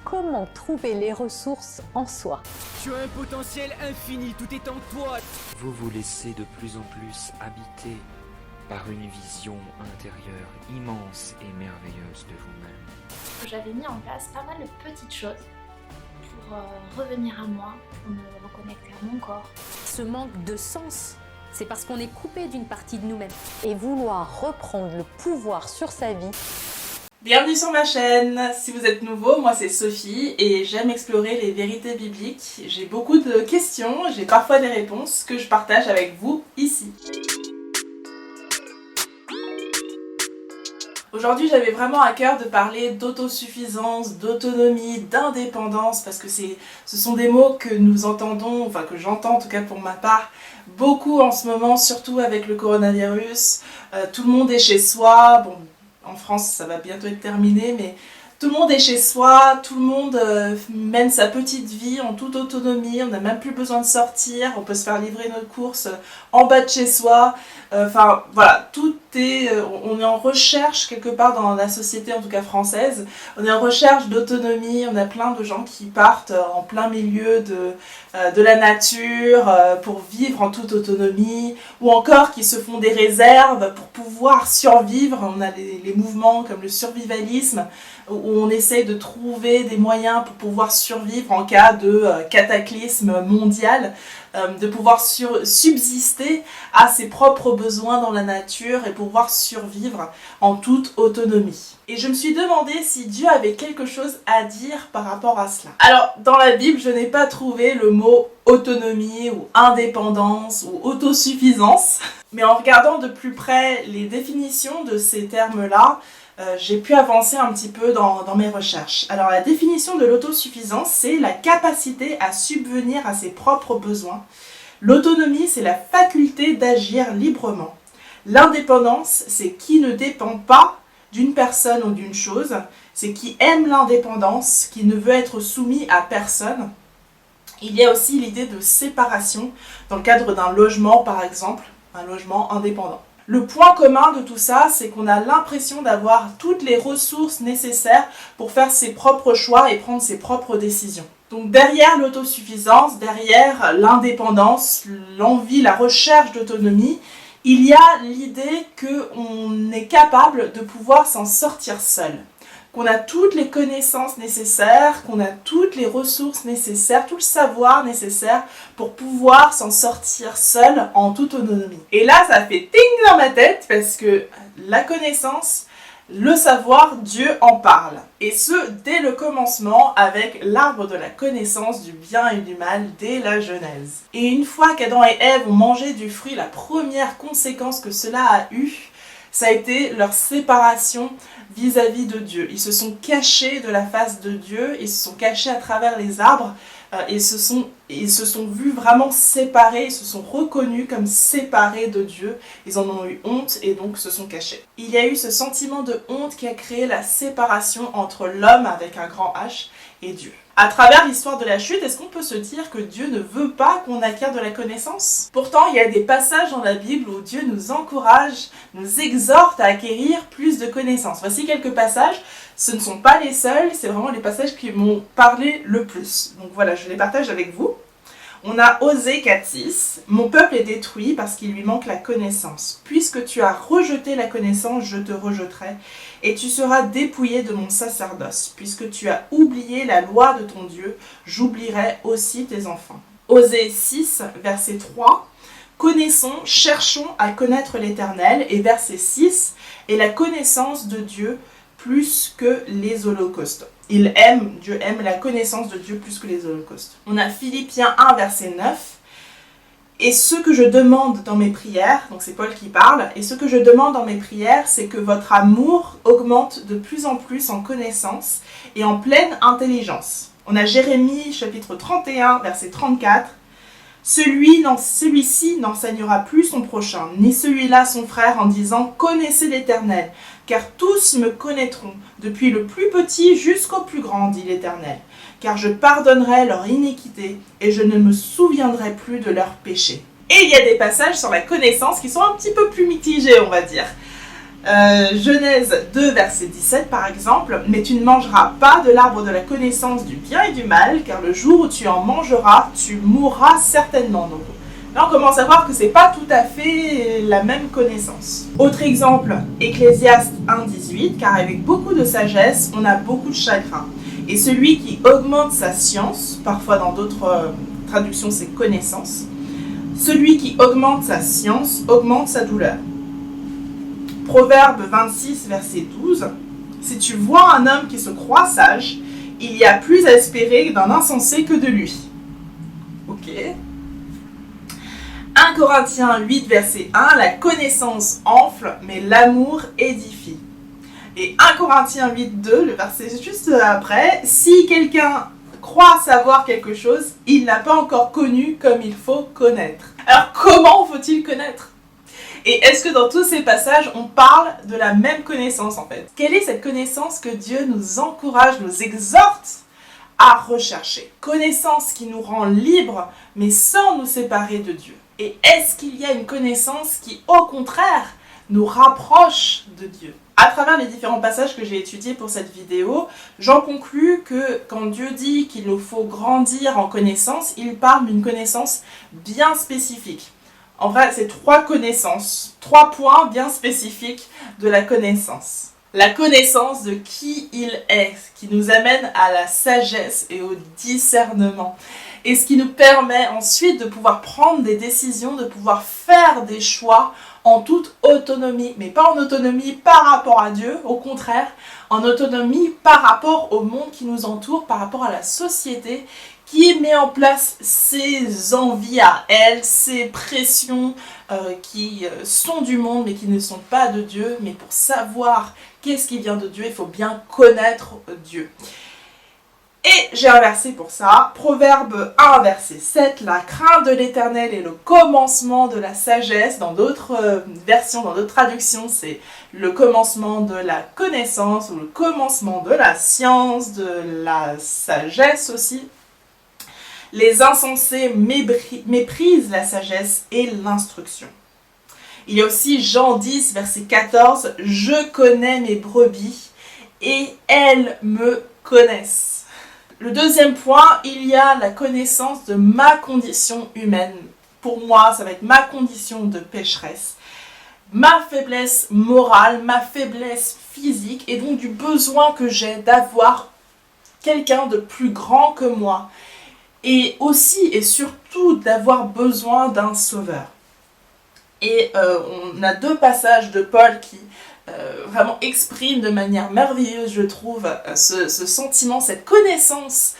comment trouver les ressources en soi. Tu as un potentiel infini, tout est en toi. Vous vous laissez de plus en plus habiter par une vision intérieure immense et merveilleuse de vous-même. J'avais mis en place pas mal de petites choses pour revenir à moi, pour me reconnecter à mon corps. Ce manque de sens, c'est parce qu'on est coupé d'une partie de nous-mêmes. Et vouloir reprendre le pouvoir sur sa vie. Bienvenue sur ma chaîne. Si vous êtes nouveau, moi c'est Sophie et j'aime explorer les vérités bibliques. J'ai beaucoup de questions, j'ai parfois des réponses que je partage avec vous ici. Aujourd'hui, j'avais vraiment à cœur de parler d'autosuffisance, d'autonomie, d'indépendance, parce que ce sont des mots que nous entendons, enfin que j'entends en tout cas pour ma part, beaucoup en ce moment, surtout avec le coronavirus. Tout le monde est chez soi, bon, en France ça va bientôt être terminé, mais tout le monde est chez soi, tout le monde mène sa petite vie en toute autonomie, on n'a même plus besoin de sortir, on peut se faire livrer nos courses en bas de chez soi. Enfin voilà, on est en recherche quelque part dans la société, en tout cas française, on est en recherche d'autonomie, on a plein de gens qui partent en plein milieu de la nature pour vivre en toute autonomie, ou encore qui se font des réserves pour pouvoir survivre. On a les mouvements comme le survivalisme, où on essaye de trouver des moyens pour pouvoir survivre en cas de cataclysme mondial, de pouvoir subsister à ses propres besoins dans la nature et pouvoir survivre en toute autonomie. Et je me suis demandé si Dieu avait quelque chose à dire par rapport à cela. Alors, dans la Bible, je n'ai pas trouvé le mot autonomie ou indépendance ou autosuffisance, mais en regardant de plus près les définitions de ces termes-là, j'ai pu avancer un petit peu dans mes recherches. Alors la définition de l'autosuffisance, c'est la capacité à subvenir à ses propres besoins. L'autonomie, c'est la faculté d'agir librement. L'indépendance, c'est qui ne dépend pas d'une personne ou d'une chose, c'est qui aime l'indépendance, qui ne veut être soumis à personne. Il y a aussi l'idée de séparation, dans le cadre d'un logement par exemple, un logement indépendant. Le point commun de tout ça, c'est qu'on a l'impression d'avoir toutes les ressources nécessaires pour faire ses propres choix et prendre ses propres décisions. Donc derrière l'autosuffisance, derrière l'indépendance, l'envie, la recherche d'autonomie, il y a l'idée qu'on est capable de pouvoir s'en sortir seul. Qu'on a toutes les connaissances nécessaires, qu'on a toutes les ressources nécessaires, tout le savoir nécessaire pour pouvoir s'en sortir seul en toute autonomie. Et là, ça fait ting dans ma tête parce que la connaissance, le savoir, Dieu en parle. Et ce, dès le commencement, avec l'arbre de la connaissance du bien et du mal, dès la Genèse. Et une fois qu'Adam et Ève ont mangé du fruit, la première conséquence que cela a eue, ça a été leur séparation vis-à-vis de Dieu. Ils se sont cachés de la face de Dieu, ils se sont cachés à travers les arbres, ils se sont vus vraiment séparés, ils se sont reconnus comme séparés de Dieu, ils en ont eu honte et donc se sont cachés. Il y a eu ce sentiment de honte qui a créé la séparation entre l'homme avec un grand H et Dieu. À travers l'histoire de la chute, est-ce qu'on peut se dire que Dieu ne veut pas qu'on acquiert de la connaissance? Pourtant, il y a des passages dans la Bible où Dieu nous encourage, nous exhorte à acquérir plus de connaissances. Voici quelques passages, ce ne sont pas les seuls, c'est vraiment les passages qui m'ont parlé le plus. Donc voilà, je les partage avec vous. On a Osée 4:6, « Mon peuple est détruit parce qu'il lui manque la connaissance. Puisque tu as rejeté la connaissance, je te rejetterai, et tu seras dépouillé de mon sacerdoce. Puisque tu as oublié la loi de ton Dieu, j'oublierai aussi tes enfants. » Osée 6, verset 3, « Connaissons, cherchons à connaître l'Éternel. » Et verset 6, « Et la connaissance de Dieu plus que les holocaustes. » Dieu aime la connaissance de Dieu plus que les holocaustes. On a Philippiens 1, verset 9. Et ce que je demande dans mes prières, donc c'est Paul qui parle, et ce que je demande dans mes prières, c'est que votre amour augmente de plus en plus en connaissance et en pleine intelligence. On a Jérémie, chapitre 31, verset 34. Celui-ci n'enseignera plus son prochain, ni celui-là son frère, en disant « Connaissez l'Éternel ». Car tous me connaîtront, depuis le plus petit jusqu'au plus grand, dit l'Éternel. Car je pardonnerai leur iniquité et je ne me souviendrai plus de leurs péchés. Et il y a des passages sur la connaissance qui sont un petit peu plus mitigés, on va dire. Genèse 2, verset 17 par exemple, « Mais tu ne mangeras pas de l'arbre de la connaissance du bien et du mal, car le jour où tu en mangeras, tu mourras certainement. » Donc là on commence à voir que c'est pas tout à fait la même connaissance. Autre exemple, Ecclésiaste 1, 18, « Car avec beaucoup de sagesse, on a beaucoup de chagrin. Et celui qui augmente sa science, parfois dans d'autres traductions c'est connaissance, celui qui augmente sa science augmente sa douleur. » Proverbe 26, verset 12. « Si tu vois un homme qui se croit sage, il y a plus à espérer d'un insensé que de lui. » Ok. 1 Corinthiens 8, verset 1. « La connaissance enfle, mais l'amour édifie. » Et 1 Corinthiens 8, 2, le verset juste après. « Si quelqu'un croit savoir quelque chose, il n'a pas encore connu comme il faut connaître. » Alors comment faut-il connaître ? Et est-ce que dans tous ces passages, on parle de la même connaissance en fait ? Quelle est cette connaissance que Dieu nous encourage, nous exhorte à rechercher ? Connaissance qui nous rend libres, mais sans nous séparer de Dieu. Et est-ce qu'il y a une connaissance qui, au contraire, nous rapproche de Dieu ? À travers les différents passages que j'ai étudiés pour cette vidéo, j'en conclus que quand Dieu dit qu'il nous faut grandir en connaissance, il parle d'une connaissance bien spécifique. En vrai, c'est 3 connaissances, 3 points bien spécifiques de la connaissance. La connaissance de qui il est, qui nous amène à la sagesse et au discernement. Et ce qui nous permet ensuite de pouvoir prendre des décisions, de pouvoir faire des choix en toute autonomie. Mais pas en autonomie par rapport à Dieu, au contraire, en autonomie par rapport au monde qui nous entoure, par rapport à la société qui met en place ses envies à elle, ses pressions qui sont du monde mais qui ne sont pas de Dieu. Mais pour savoir qu'est-ce qui vient de Dieu, il faut bien connaître Dieu. Et j'ai un verset pour ça, Proverbe 1, verset 7, « La crainte de l'Éternel est le commencement de la sagesse ». Dans d'autres versions, dans d'autres traductions, c'est le commencement de la connaissance ou le commencement de la science, de la sagesse aussi. Les insensés méprisent la sagesse et l'instruction. Il y a aussi Jean 10, verset 14, « Je connais mes brebis et elles me connaissent ». Le deuxième point, il y a la connaissance de ma condition humaine. Pour moi, ça va être ma condition de pécheresse, ma faiblesse morale, ma faiblesse physique et donc du besoin que j'ai d'avoir quelqu'un de plus grand que moi. Et aussi et surtout d'avoir besoin d'un sauveur. Et on a 2 passages de Paul qui vraiment expriment de manière merveilleuse, je trouve, ce sentiment, cette connaissance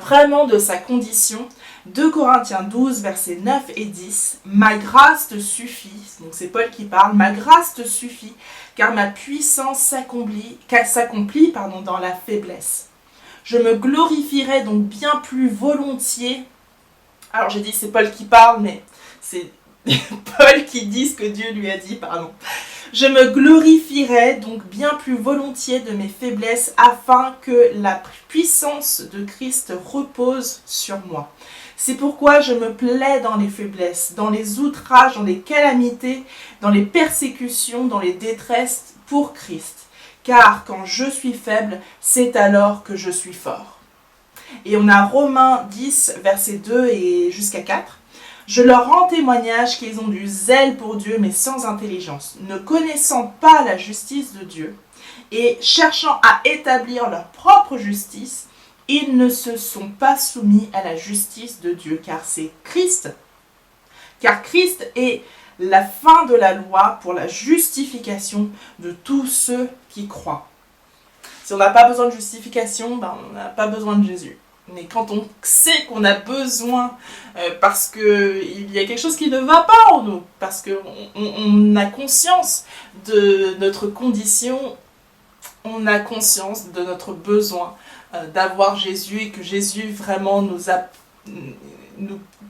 vraiment de sa condition. 2 Corinthiens 12, versets 9 et 10. « Ma grâce te suffit », donc c'est Paul qui parle, « Ma grâce te suffit, car ma puissance s'accomplit dans la faiblesse. Je me glorifierai donc bien plus volontiers. » Alors j'ai dit c'est Paul qui parle, mais c'est Paul qui dit ce que Dieu lui a dit, pardon. « Je me glorifierai donc bien plus volontiers de mes faiblesses, afin que la puissance de Christ repose sur moi. C'est pourquoi je me plais dans les faiblesses, dans les outrages, dans les calamités, dans les persécutions, dans les détresses pour Christ. Car quand je suis faible, c'est alors que je suis fort. » Et on a Romains 10, versets 2 et jusqu'à 4. « Je leur rends témoignage qu'ils ont du zèle pour Dieu, mais sans intelligence, ne connaissant pas la justice de Dieu, et cherchant à établir leur propre justice, ils ne se sont pas soumis à la justice de Dieu, car Christ est la fin de la loi pour la justification de tous ceux qui croient. » Si on n'a pas besoin de justification, on n'a pas besoin de Jésus. Mais quand on sait qu'on a besoin, parce qu'il y a quelque chose qui ne va pas en nous, parce qu'on a conscience de notre condition, on a conscience de notre besoin d'avoir Jésus et que Jésus vraiment nous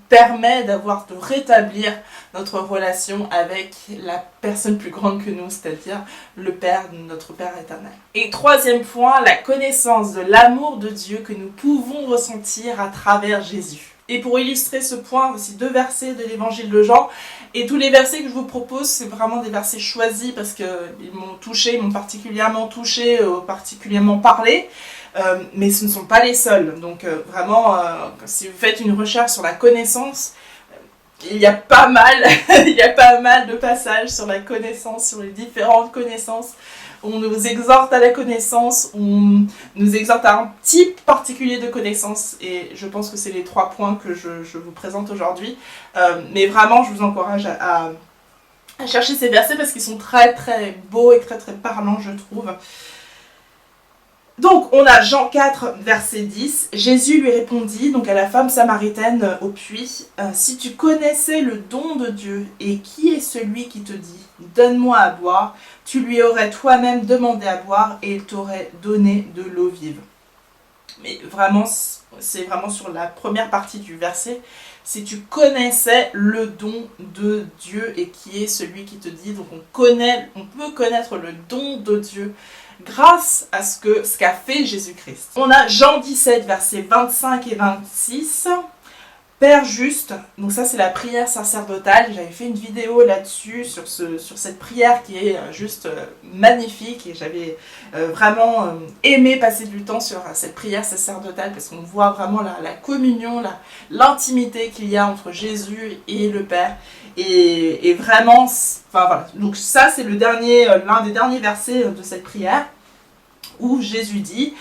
permet de rétablir notre relation avec la personne plus grande que nous, c'est-à-dire le Père, notre Père éternel. Et 3e point, la connaissance de l'amour de Dieu que nous pouvons ressentir à travers Jésus. Et pour illustrer ce point, voici 2 versets de l'évangile de Jean. Et tous les versets que je vous propose, c'est vraiment des versets choisis parce qu'ils m'ont touché, ils m'ont particulièrement touché, particulièrement parlé. Mais ce ne sont pas les seuls. Donc vraiment, si vous faites une recherche sur la connaissance, il y a pas mal, il y a pas mal de passages sur la connaissance, sur les différentes connaissances. On nous exhorte à la connaissance, on nous exhorte à un type particulier de connaissance, et je pense que c'est les 3 points que je vous présente aujourd'hui. Mais vraiment, je vous encourage à chercher ces versets parce qu'ils sont très très beaux et très très parlants, je trouve. Donc, on a Jean 4, verset 10. Jésus lui répondit, donc à la femme samaritaine au puits, « Si tu connaissais le don de Dieu, et qui est celui qui te dit, donne-moi à boire, tu lui aurais toi-même demandé à boire, et il t'aurait donné de l'eau vive. » Mais vraiment, c'est vraiment sur la première partie du verset. Si tu connaissais le don de Dieu, et qui est celui qui te dit, donc on peut connaître le don de Dieu, grâce à ce qu'a fait Jésus-Christ. On a Jean 17, versets 25 et 26. Père juste, donc ça c'est la prière sacerdotale, j'avais fait une vidéo là-dessus, sur cette prière qui est juste magnifique, et j'avais vraiment aimé passer du temps sur cette prière sacerdotale, parce qu'on voit vraiment la communion, l'intimité qu'il y a entre Jésus et le Père, et vraiment, enfin voilà, donc ça c'est l'un des derniers versets de cette prière, où Jésus dit: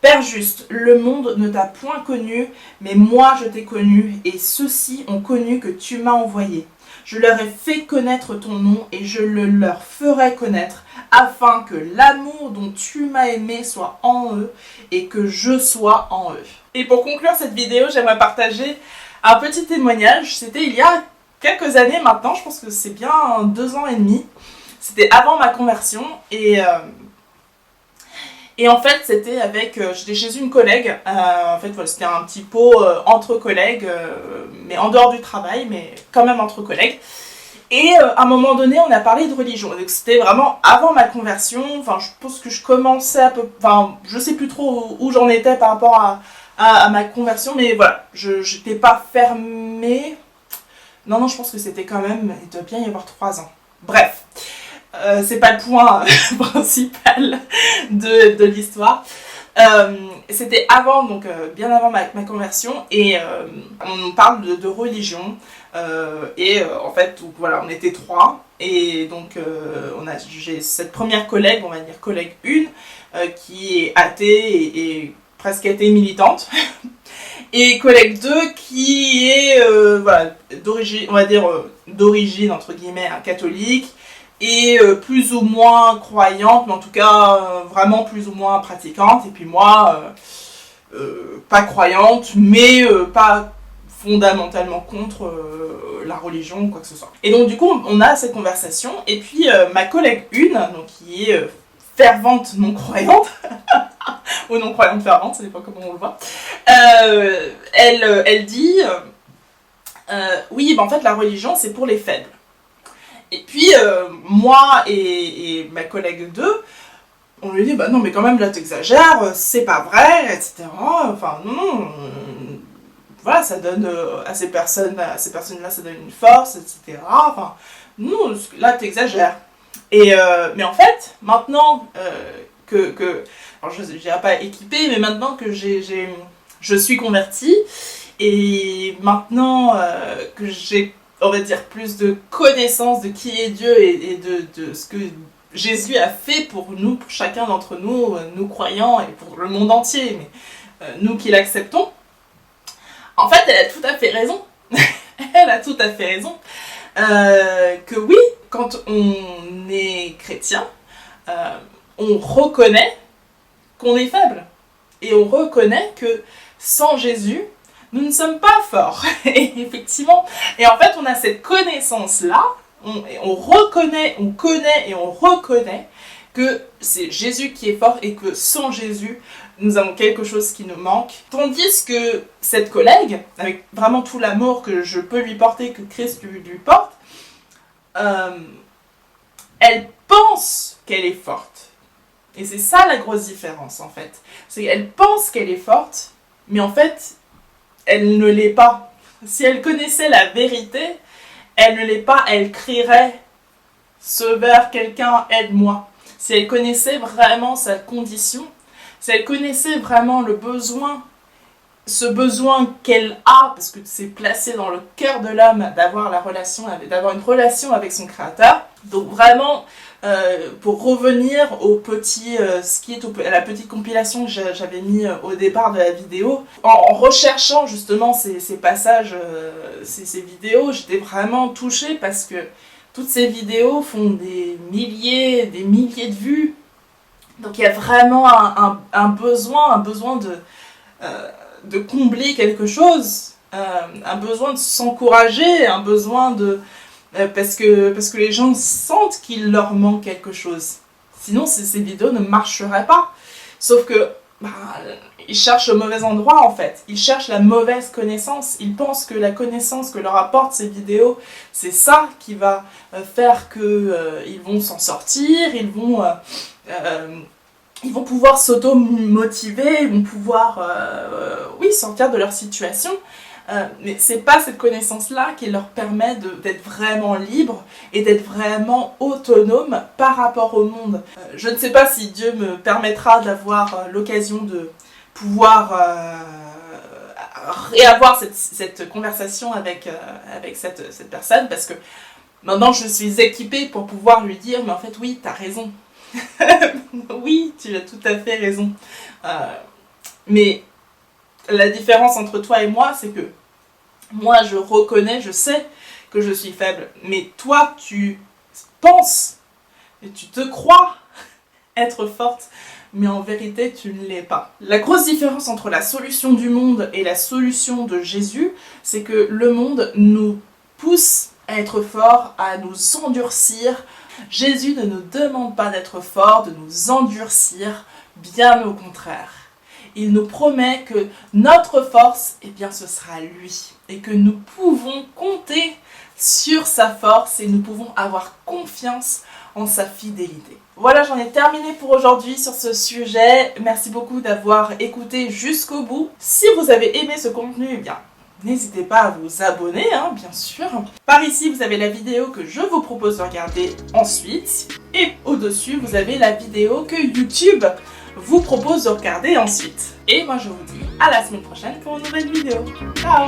Père juste, le monde ne t'a point connu, mais moi je t'ai connu, et ceux-ci ont connu que tu m'as envoyé. Je leur ai fait connaître ton nom, et je le leur ferai connaître, afin que l'amour dont tu m'as aimé soit en eux, et que je sois en eux. Et pour conclure cette vidéo, j'aimerais partager un petit témoignage. C'était il y a quelques années maintenant, je pense que c'est bien 2 ans et demi. C'était avant ma conversion, et en fait, c'était j'étais chez une collègue, en fait, voilà, c'était un petit pot entre collègues, mais en dehors du travail, mais quand même entre collègues. Et à un moment donné, on a parlé de religion. Donc c'était vraiment avant ma conversion, enfin, je pense que je commençais je sais plus trop où j'en étais par rapport à ma conversion, mais voilà, je n'étais pas fermée. Non, je pense que c'était quand même, il doit bien y avoir 3 ans. Bref. C'est pas le point principal de l'histoire. C'était avant, donc bien avant ma conversion, et on parle de religion, en fait, donc, voilà, on était 3, et donc j'ai cette première collègue, on va dire collègue 1, qui est athée et presque athée militante, et collègue 2 qui est voilà, d'origine, on va dire d'origine entre guillemets catholique, et plus ou moins croyante, mais en tout cas vraiment plus ou moins pratiquante, et puis moi, pas croyante, mais pas fondamentalement contre la religion ou quoi que ce soit. Et donc du coup, on a cette conversation, et puis ma collègue 1, donc qui est fervente non-croyante, ou non-croyante fervente, ça dépend comment on le voit, elle dit, oui, en fait la religion c'est pour les faibles. Et puis, moi et ma collègue 2, on lui dit, bah non, mais quand même, là, t'exagères, c'est pas vrai, etc. Enfin, non, voilà, ça donne à ces personnes-là, ça donne une force, etc. Enfin, non, là, t'exagères. Et, mais en fait, maintenant alors je dirais pas équipée, mais maintenant que je suis convertie, et maintenant que j'ai, on va dire, plus de connaissance de qui est Dieu et de ce que Jésus a fait pour nous, pour chacun d'entre nous, nous croyants, et pour le monde entier, mais nous qui l'acceptons, en fait, elle a tout à fait raison. Elle a tout à fait raison. Que oui, quand on est chrétien, on reconnaît qu'on est faible. Et on reconnaît que sans Jésus, nous ne sommes pas forts. Et effectivement, et en fait, on a cette connaissance-là, on reconnaît, on connaît et on reconnaît que c'est Jésus qui est fort, et que sans Jésus, nous avons quelque chose qui nous manque. Tandis que cette collègue, avec vraiment tout l'amour que je peux lui porter, que Christ lui porte, elle pense qu'elle est forte. Et c'est ça la grosse différence, en fait. C'est qu'elle pense qu'elle est forte, mais en fait, elle ne l'est pas. Si elle connaissait la vérité, elle ne l'est pas, elle crierait ce vers quelqu'un, aide-moi. Si elle connaissait vraiment sa condition, si elle connaissait vraiment le besoin, ce besoin qu'elle a, parce que c'est placé dans le cœur de l'homme d'avoir une relation avec son créateur. Donc vraiment, pour revenir au petit skit, à la petite compilation que j'avais mis au départ de la vidéo, en recherchant justement ces passages, ces vidéos, j'étais vraiment touchée parce que toutes ces vidéos font des milliers de vues. Donc il y a vraiment un besoin de combler quelque chose, un besoin de s'encourager, un besoin de... parce que les gens sentent qu'il leur manque quelque chose. Sinon, ces vidéos ne marcheraient pas. Sauf que ils cherchent au mauvais endroit en fait. Ils cherchent la mauvaise connaissance. Ils pensent que la connaissance que leur apportent ces vidéos, c'est ça qui va faire qu'ils vont s'en sortir, ils vont pouvoir s'auto-motiver, ils vont pouvoir sortir de leur situation. Mais c'est pas cette connaissance-là qui leur permet d'être vraiment libre et d'être vraiment autonome par rapport au monde. Je ne sais pas si Dieu me permettra d'avoir l'occasion de pouvoir réavoir cette conversation avec cette personne, parce que maintenant je suis équipée pour pouvoir lui dire mais en fait oui, t'as raison. Oui, tu as tout à fait raison. Mais la différence entre toi et moi, c'est que moi, je reconnais, je sais que je suis faible. Mais toi, tu penses et tu te crois être forte, mais en vérité, tu ne l'es pas. La grosse différence entre la solution du monde et la solution de Jésus, c'est que le monde nous pousse à être fort, à nous endurcir. Jésus ne nous demande pas d'être fort, de nous endurcir, bien au contraire. Il nous promet que notre force, eh bien, ce sera lui. Et que nous pouvons compter sur sa force et nous pouvons avoir confiance en sa fidélité. Voilà, j'en ai terminé pour aujourd'hui sur ce sujet. Merci beaucoup d'avoir écouté jusqu'au bout. Si vous avez aimé ce contenu, eh bien, n'hésitez pas à vous abonner, bien sûr. Par ici, vous avez la vidéo que je vous propose de regarder ensuite. Et au-dessus, vous avez la vidéo que YouTube vous propose de regarder ensuite. Et moi, je vous dis à la semaine prochaine pour une nouvelle vidéo. Ciao!